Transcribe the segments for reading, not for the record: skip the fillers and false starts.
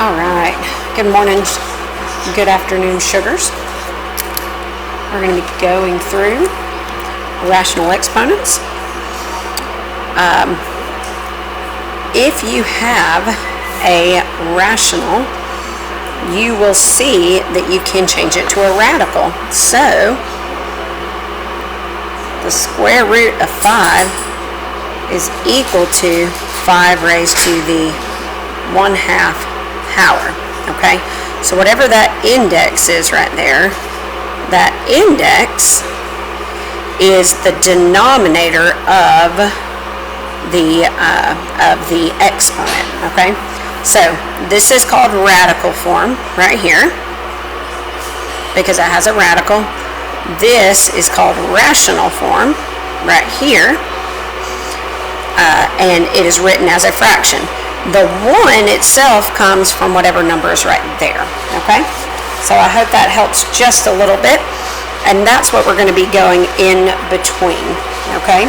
All right, good morning, good afternoon, sugars. We're going to be going through rational exponents. If you have a rational, you will see that you can change it to a radical. So, the square root of 5 is equal to 5 raised to the 1/2 power, okay? So whatever that index is right there, that index is the denominator of the exponent, okay? So this is called radical form right here because it has a radical. This is called rational form right here, and it is written as a fraction. The 1 itself comes from whatever number is right there, okay? So I hope that helps just a little bit, and that's what we're going to be going in between, okay?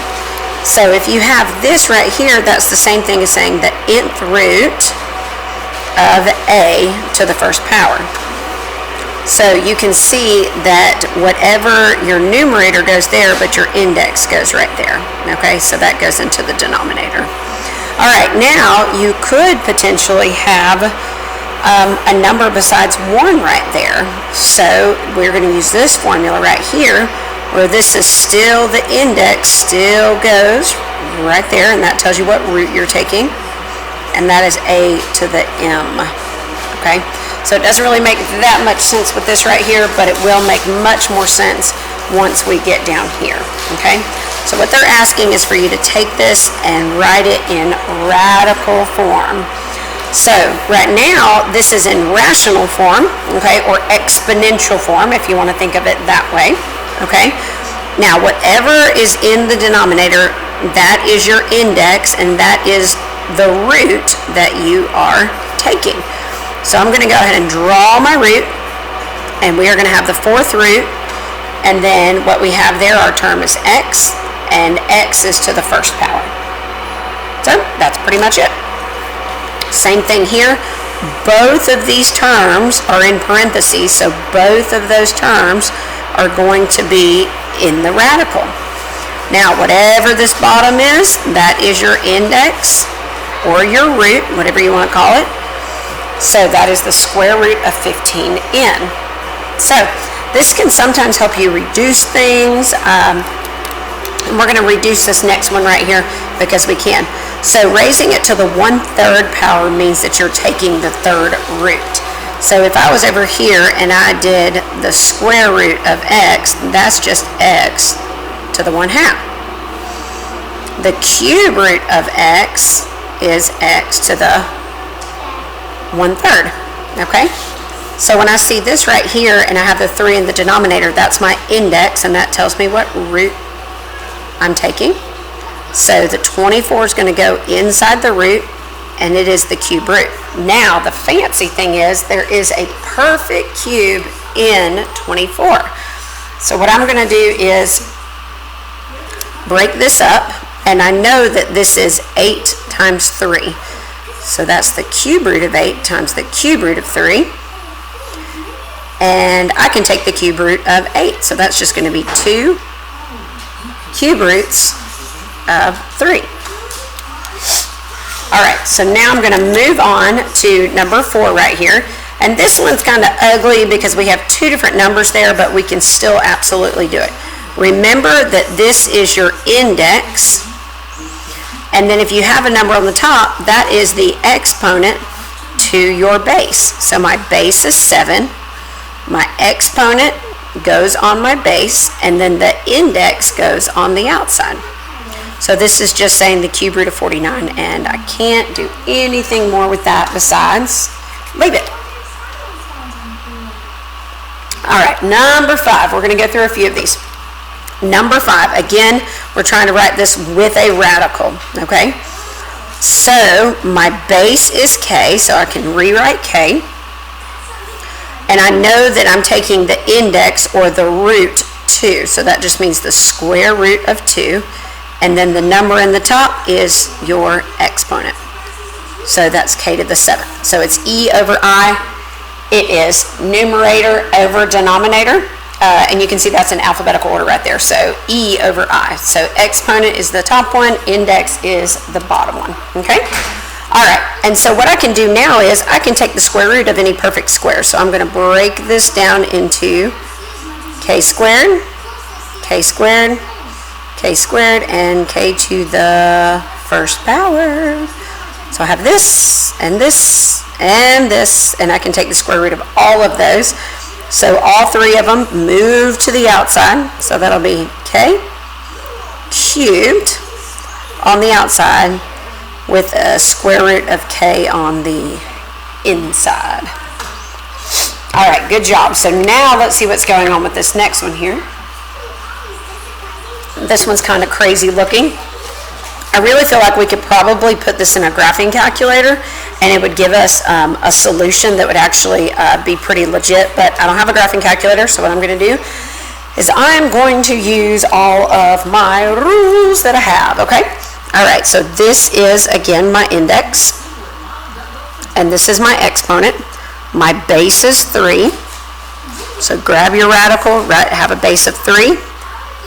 So if you have this right here, that's the same thing as saying the nth root of a to the first power. So you can see that whatever your numerator goes there, but your index goes right there, okay? So that goes into the denominator. All right, now you could potentially have a number besides 1 right there. So we're going to use this formula right here, where this is still the index, still goes right there, and that tells you what root you're taking, and that is a to the m, okay? So it doesn't really make that much sense with this right here, but it will make much more sense once we get down here, okay? So what they're asking is for you to take this and write it in radical form. So right now, this is in rational form, okay, or exponential form, if you want to think of it that way, okay? Now, whatever is in the denominator, that is your index, and that is the root that you are taking. So I'm going to go ahead and draw my root, and we are going to have the 4th root, and then what we have there, our term is x, and x is to the first power. So that's pretty much it. Same thing here. Both of these terms are in parentheses, so both of those terms are going to be in the radical. Now, whatever this bottom is, that is your index or your root, whatever you want to call it. So that is the square root of 15n. So this can sometimes help you reduce things. And we're going to reduce this next one right here because we can. So raising it to the 1/3 power means that you're taking the 3rd root. So if I was over here and I did the square root of x, that's just x to the 1/2. The cube root of x is x to the 1/3, okay? So when I see this right here and I have the 3 in the denominator, that's my index, and that tells me what root I'm taking. So the 24 is going to go inside the root, and it is the cube root. Now the fancy thing is there is a perfect cube in 24. So what I'm going to do is break this up, and I know that this is 8 times 3. So that's the cube root of 8 times the cube root of 3. And I can take the cube root of 8. So that's just going to be 2 cube roots of 3. All right, so now I'm going to move on to number 4 right here. And this one's kind of ugly because we have 2 different numbers there, but we can still absolutely do it. Remember that this is your index. And then if you have a number on the top, that is the exponent to your base. So my base is 7. My exponent goes on my base, and then the index goes on the outside. So this is just saying the cube root of 49, and I can't do anything more with that besides leave it. All right, number 5. We're going to go through a few of these. Number 5, again, we're trying to write this with a radical, okay? So my base is k, so I can rewrite k. And I know that I'm taking the index or the root 2, so that just means the square root of 2, and then the number in the top is your exponent. So that's k to the 7th. So it's e over I. It is numerator over denominator. And you can see that's in alphabetical order right there. So e over I. So exponent is the top one, index is the bottom one. Okay? All right. And so what I can do now is I can take the square root of any perfect square. So I'm going to break this down into k squared, k squared, k squared, and k to the first power. So I have this, and this, and this, and I can take the square root of all of those. So all three of them move to the outside. So that'll be k cubed on the outside with a square root of k on the inside. All right, good job. So now let's see what's going on with this next one here. This one's kind of crazy looking. I really feel like we could probably put this in a graphing calculator and it would give us a solution that would actually be pretty legit, but I don't have a graphing calculator, so what I'm going to do is I'm going to use all of my rules that I have, okay? All right, so this is, again, my index, and this is my exponent. My base is 3, so grab your radical, have a base of 3,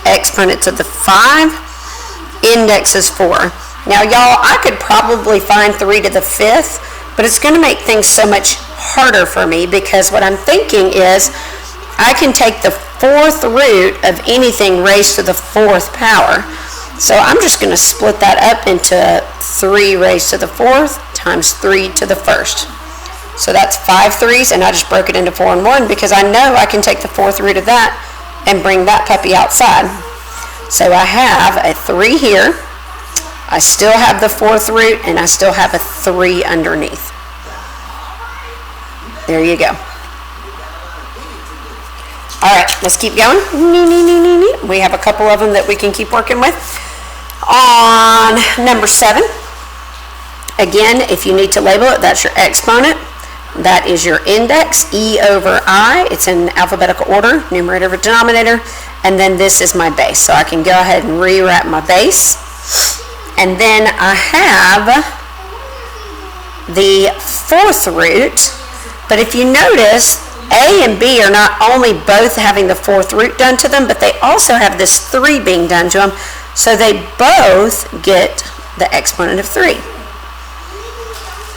exponent to the 5, index is 4. Now, y'all, I could probably find 3 to the 5th, but it's going to make things so much harder for me because what I'm thinking is I can take the 4th root of anything raised to the 4th power. So I'm just going to split that up into 3 raised to the 4th times 3 to the 1st. So that's 5 3s, and I just broke it into 4 and 1 because I know I can take the 4th root of that and bring that puppy outside. So I have a 3 here, I still have the 4th root, and I still have a 3 underneath. There you go. All right, let's keep going. We have a couple of them that we can keep working with. On number 7, again, if you need to label it, that's your exponent. That is your index, e over I. It's in alphabetical order, numerator over denominator. And then this is my base. So I can go ahead and rewrite my base. And then I have the 4th root. But if you notice, A and B are not only both having the 4th root done to them, but they also have this 3 being done to them. So they both get the exponent of 3.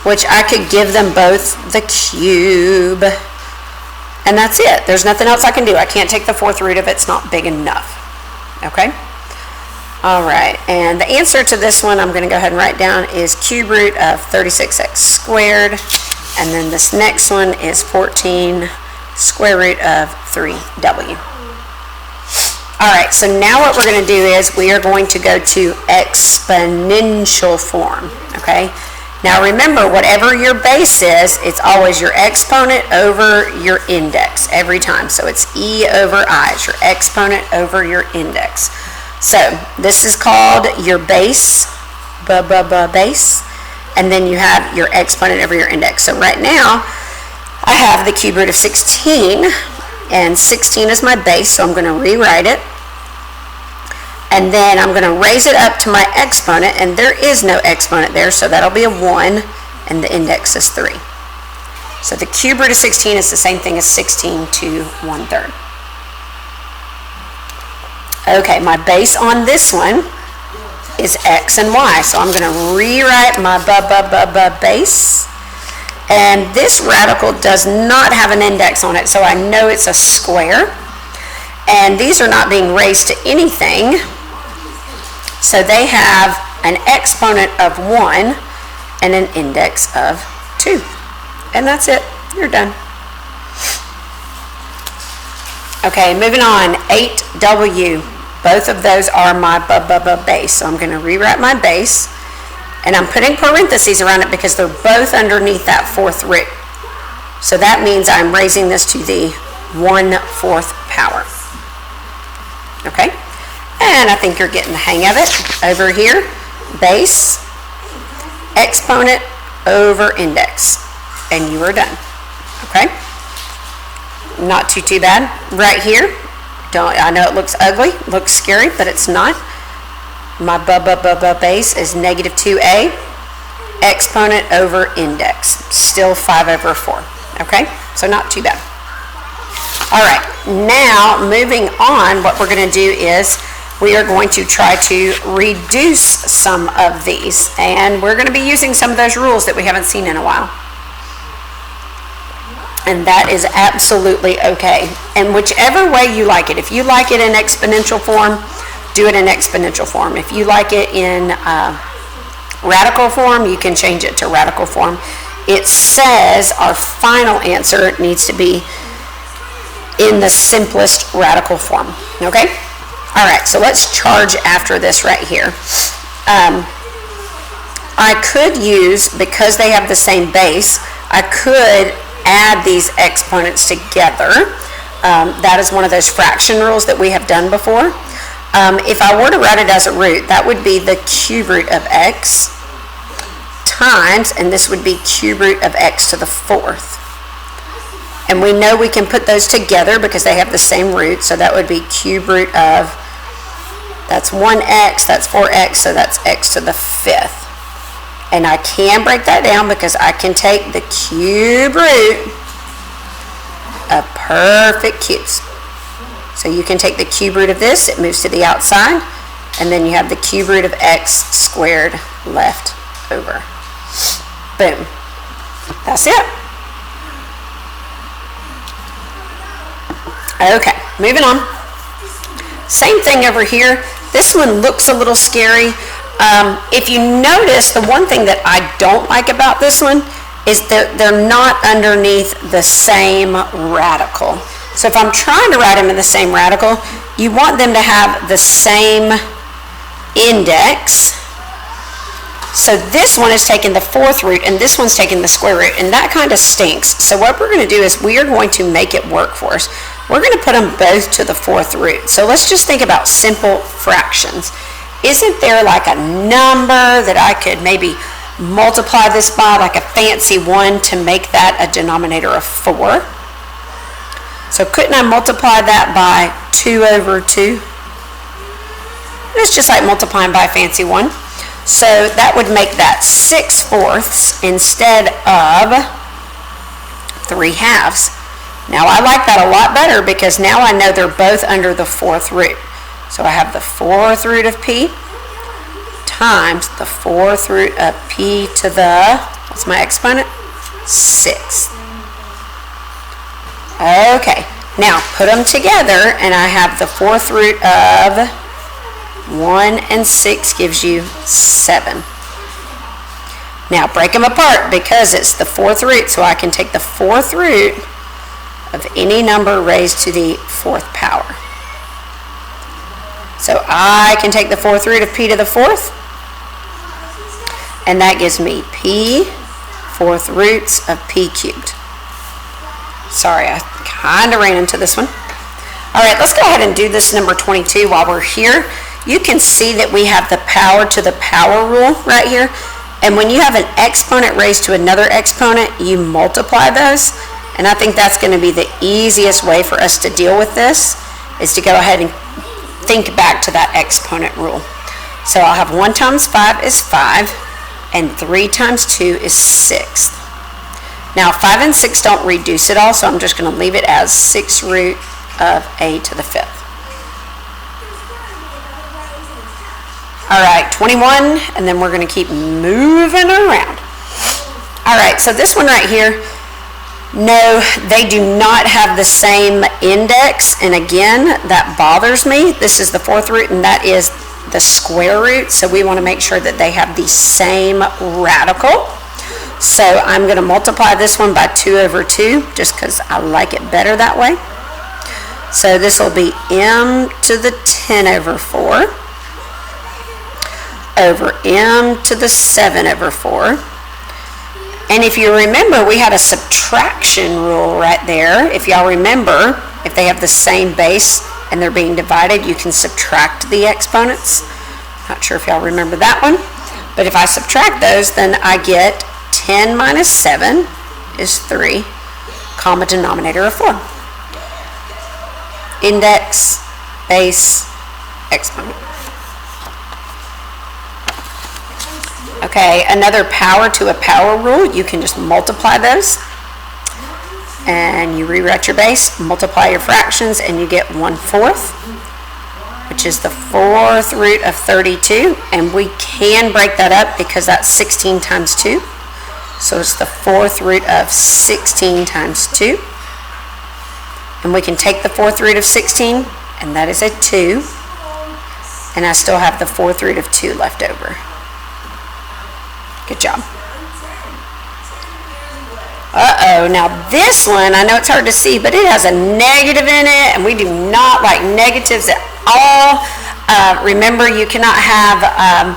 Which I could give them both the cube. And that's it. There's nothing else I can do. I can't take the 4th root of it. It's not big enough. Okay? All right. And the answer to this one I'm going to go ahead and write down is cube root of 36x squared. And then this next one is 14 square root of 3w. All right. So now what we're going to do is we are going to go to exponential form. Okay? Now remember, whatever your base is, it's always your exponent over your index every time. So it's e over I. It's your exponent over your index. So this is called your base, base, and then you have your exponent over your index. So right now, I have the cube root of 16, and 16 is my base, so I'm going to rewrite it. And then I'm going to raise it up to my exponent, and there is no exponent there, so that'll be a 1, and the index is 3. So the cube root of 16 is the same thing as 16 to 1/3. Okay, my base on this one is x and y, so I'm going to rewrite my base. And this radical does not have an index on it, so I know it's a square. And these are not being raised to anything. So they have an exponent of 1 and an index of 2. And that's it. You're done. Okay, moving on. 8w. Both of those are my base. So I'm going to rewrite my base. And I'm putting parentheses around it because they're both underneath that 4th root. So that means I'm raising this to the 1/4 power. Okay? And I think you're getting the hang of it. Over here, base, exponent over index. And you are done. Okay? Not too bad. Right here, I know it looks ugly, looks scary, but it's not. My base is negative 2a. exponent over index. Still 5 over 4. Okay, so not too bad. All right, now moving on, what we're going to do is we are going to try to reduce some of these, and we're going to be using some of those rules that we haven't seen in a while. And that is absolutely okay. And whichever way you like it, if you like it in exponential form, do it in exponential form. If you like it in radical form, you can change it to radical form. It says our final answer needs to be in the simplest radical form. Okay? All right, so let's charge after this right here. I could use, because they have the same base, I could add these exponents together. That is one of those fraction rules that we have done before. If I were to write it as a root, that would be the cube root of x times, and this would be cube root of x to the 4th. And we know we can put those together because they have the same root, so that would be cube root of, that's 1x, that's 4x, so that's x to the 5th. And I can break that down because I can take the cube root of perfect cubes. So you can take the cube root of this, it moves to the outside, and then you have the cube root of x squared left over. Boom. That's it. Okay, moving on. Same thing over here. This one looks a little scary. If you notice, the one thing that I don't like about this one is that they're not underneath the same radical. So if I'm trying to write them in the same radical, you want them to have the same index. So this one is taking the 4th root and this one's taking the square root, and that kind of stinks. So what we're going to do is we are going to make it work for us. We're going to put them both to the 4th root. So let's just think about simple fractions. Isn't there like a number that I could maybe multiply this by, like a fancy 1, to make that a denominator of 4? So couldn't I multiply that by 2 over 2? It's just like multiplying by a fancy 1. So that would make that 6/4 instead of 3/2. Now I like that a lot better because now I know they're both under the 4th root. So I have the 4th root of p times the 4th root of p to the, what's my exponent? 6. Okay, now put them together and I have the 4th root of 1 and 6 gives you 7. Now break them apart because it's the 4th root, so I can take the 4th root of any number raised to the 4th power. So I can take the 4th root of p to the 4th, and that gives me p 4th roots of p cubed. Sorry, I kind of ran into this one. All right, let's go ahead and do this number 22 while we're here. You can see that we have the power to the power rule right here. And when you have an exponent raised to another exponent, you multiply those. And I think that's going to be the easiest way for us to deal with this, is to go ahead and think back to that exponent rule. So I'll have 1 times 5 is 5, and 3 times 2 is 6. Now 5 and 6 don't reduce at all, so I'm just going to leave it as 6 root of a to the 5th. All right, 21, and then we're going to keep moving around. All right, so this one right here, no, they do not have the same index, and again, that bothers me. This is the 4th root, and that is the square root, so we want to make sure that they have the same radical. So I'm going to multiply this one by 2 over 2, just because I like it better that way. So this will be m to the 10 over 4 over m to the 7 over 4. And if you remember, we had a subtraction rule right there. If y'all remember, if they have the same base and they're being divided, you can subtract the exponents. Not sure if y'all remember that one. But if I subtract those, then I get 10 minus 7 is 3, comma denominator of 4. Index, base, exponent. Okay, another power to a power rule, you can just multiply those. And you rewrite your base, multiply your fractions, and you get 1/4, which is the 4th root of 32. And we can break that up because that's 16 times 2. So it's the 4th root of 16 times 2. And we can take the 4th root of 16, and that is a 2. And I still have the 4th root of 2 left over. Good job. Uh-oh, now this one, I know it's hard to see, but it has a negative in it, and we do not like negatives at all. Remember, you cannot have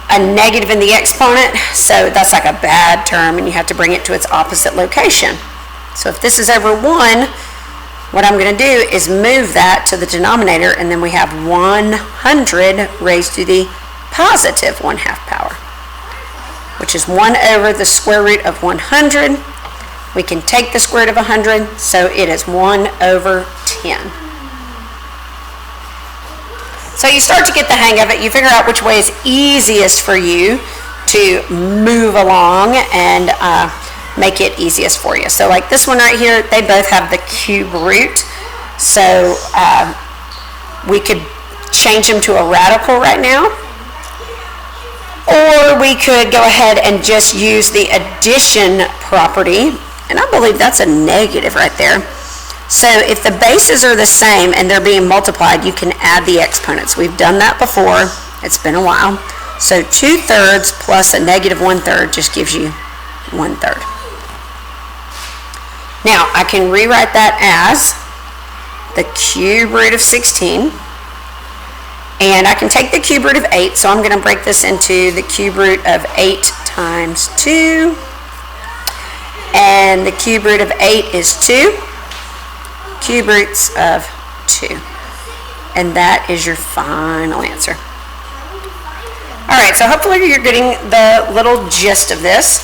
a negative in the exponent, so that's like a bad term, and you have to bring it to its opposite location. So if this is over 1, what I'm going to do is move that to the denominator, and then we have 100 raised to the positive 1/2 power, which is 1 over the square root of 100. We can take the square root of 100, so it is 1 over 10. So you start to get the hang of it. You figure out which way is easiest for you to move along and make it easiest for you. So like this one right here, they both have the cube root. So we could change them to a radical right now. Or we could go ahead and just use the addition property. And I believe that's a negative right there. So if the bases are the same and they're being multiplied, you can add the exponents. We've done that before. It's been a while. So 2/3 plus a negative 1/3 just gives you 1/3. Now I can rewrite that as the cube root of 16. And I can take the cube root of 8, so I'm going to break this into the cube root of 8 times 2. And the cube root of 8 is 2. Cube roots of 2. And that is your final answer. All right, so hopefully you're getting the little gist of this.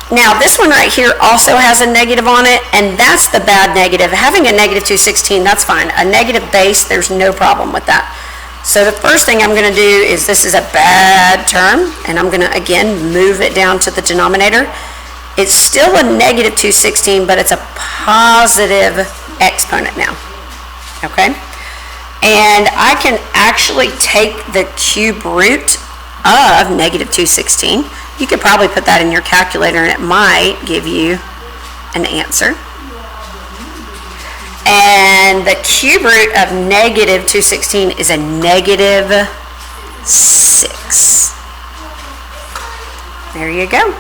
Now this one right here also has a negative on it, and that's the bad negative. Having a negative 216, that's fine. A negative base, there's no problem with that. So the first thing I'm going to do is, this is a bad term, and I'm going to again move it down to the denominator. It's still a negative 216, but it's a positive exponent now. Okay? And I can actually take the cube root of negative 216. You could probably put that in your calculator, and it might give you an answer. And the cube root of negative 216 is a negative 6. There you go.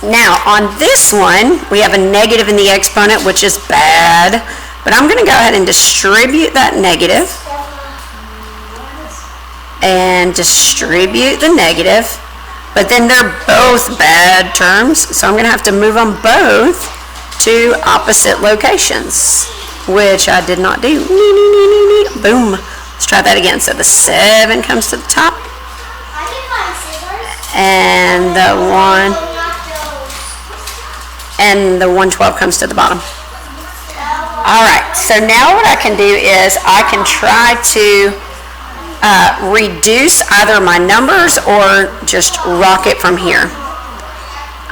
Now, on this one, we have a negative in the exponent, which is bad. But I'm going to go ahead and distribute that negative. And distribute the negative. But then they're both bad terms, so I'm going to have to move them both to opposite locations, which I did not do. Boom. Let's try that again. So the 7 comes to the top, and the 112 comes to the bottom. All right, so now what I can do is I can try to reduce either my numbers or just rock it from here.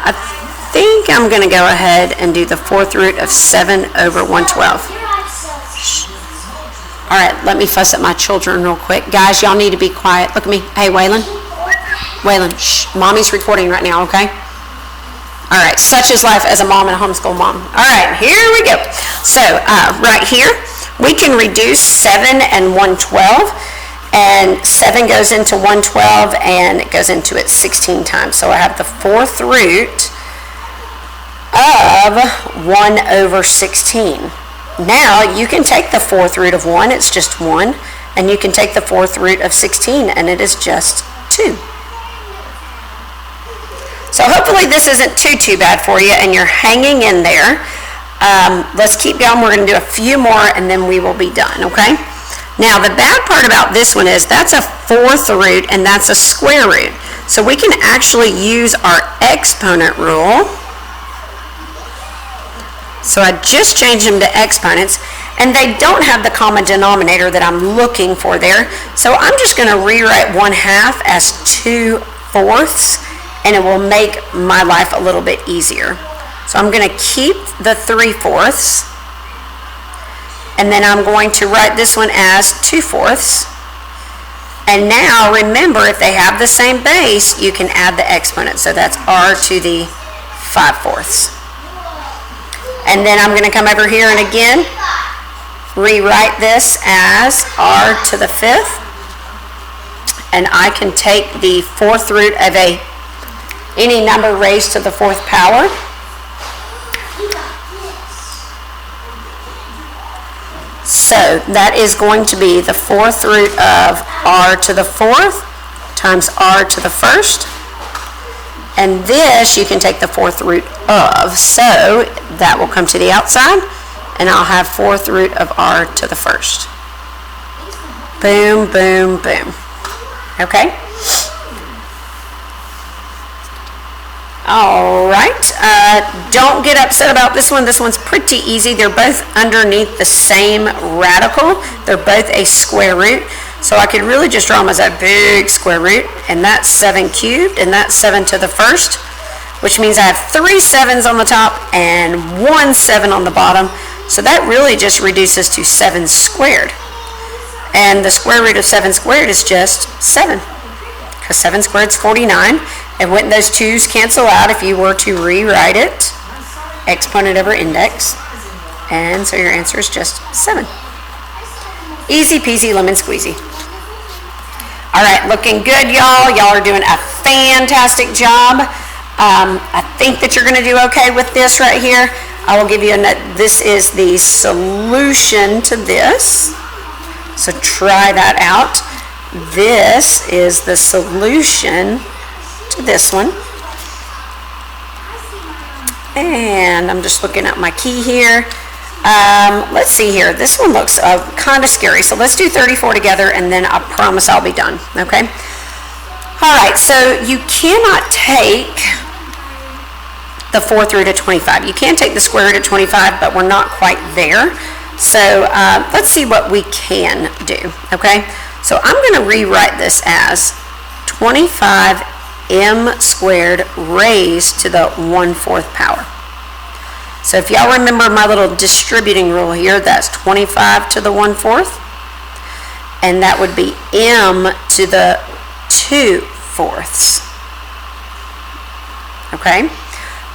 I think I'm going to go ahead and do the 4th root of 7 over 112. All right, let me fuss at my children real quick. Guys, y'all need to be quiet. Look at me. Hey, Waylon. Waylon, shh. Mommy's recording right now, okay? All right, such is life as a mom and a homeschool mom. All right, here we go. So right here, we can reduce 7 and 112. And 7 goes into 112, and it goes into it 16 times. So I have the 4th root of 1 over 16. Now you can take the 4th root of 1, it's just 1, and you can take the 4th root of 16, and it is just 2. So hopefully this isn't too bad for you, and you're hanging in there. Let's keep going. We're going to do a few more, and then we will be done, okay? Now the bad part about this one is that's a 4th root, and that's a square root. So we can actually use our exponent rule. So I just changed them to exponents, And they don't have the common denominator that I'm looking for there. So I'm just going to rewrite 1/2 as 2/4, and it will make my life a little bit easier. So I'm going to keep the 3/4, and then I'm going to write this one as 2/4. And now remember, if they have the same base, you can add the exponent. So that's r to the 5/4. And then I'm going to come over here and again rewrite this as r to the 5th. And I can take the 4th root of any number raised to the 4th power. So that is going to be the 4th root of r to the 4th times r to the 1st. And this you can take the 4th root of. So that will come to the outside, and I'll have 4th root of r to the 1st. Boom, boom, boom. Okay? All right. Don't get upset about this one. This one's pretty easy. They're both underneath the same radical. They're both a square root. So I could really just draw them as a big square root, and that's 7 cubed, and that's 7 to the 1st, which means I have 3 7s on the top and 1 7 on the bottom. So that really just reduces to 7 squared. And the square root of 7 squared is just 7, because 7 squared is 49. And wouldn't those 2's cancel out if you were to rewrite it? Exponent over index. And so your answer is just 7. Easy peasy lemon squeezy. All right, looking good, y'all. Y'all are doing a fantastic job. I think that you're going to do okay with this right here. I will give you this is the solution to this. So try that out. This is the solution to this one. And I'm just looking at my key here. Let's see here. This one looks kind of scary. So let's do 34 together, and then I promise I'll be done. Okay? All right, so you cannot take the 4th root of 25. You can take the square root of 25, but we're not quite there. So let's see what we can do. Okay? So I'm going to rewrite this as 25m squared raised to the 1/4 power. So if y'all remember my little distributing rule here, that's 25 to the 1/4, and that would be m to the 2/4. Okay?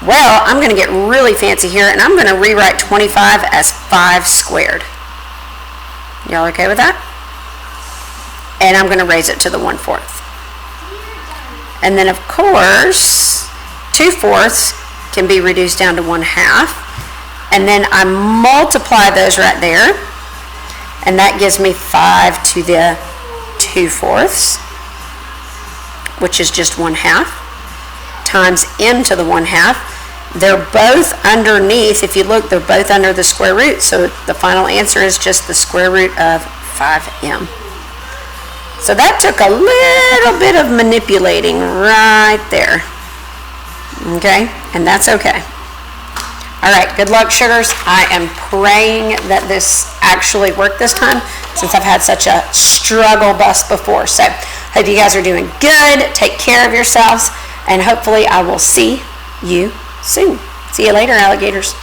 Well, I'm going to get really fancy here, and I'm going to rewrite 25 as 5 squared. Y'all okay with that? And I'm going to raise it to the 1/4. And then, of course, 2/4 can be reduced down to 1/2. And then I multiply those right there, and that gives me 5 to the 2/4, which is just 1/2, times m to the 1/2. They're both underneath, if you look, they're both under the square root, so the final answer is just the square root of 5m. So that took a little bit of manipulating right there. Okay? And that's okay. All right, good luck, sugars. I am praying that this actually worked this time, since I've had such a struggle bus before. So hope you guys are doing good. Take care of yourselves, and hopefully I will see you soon. See you later, alligators.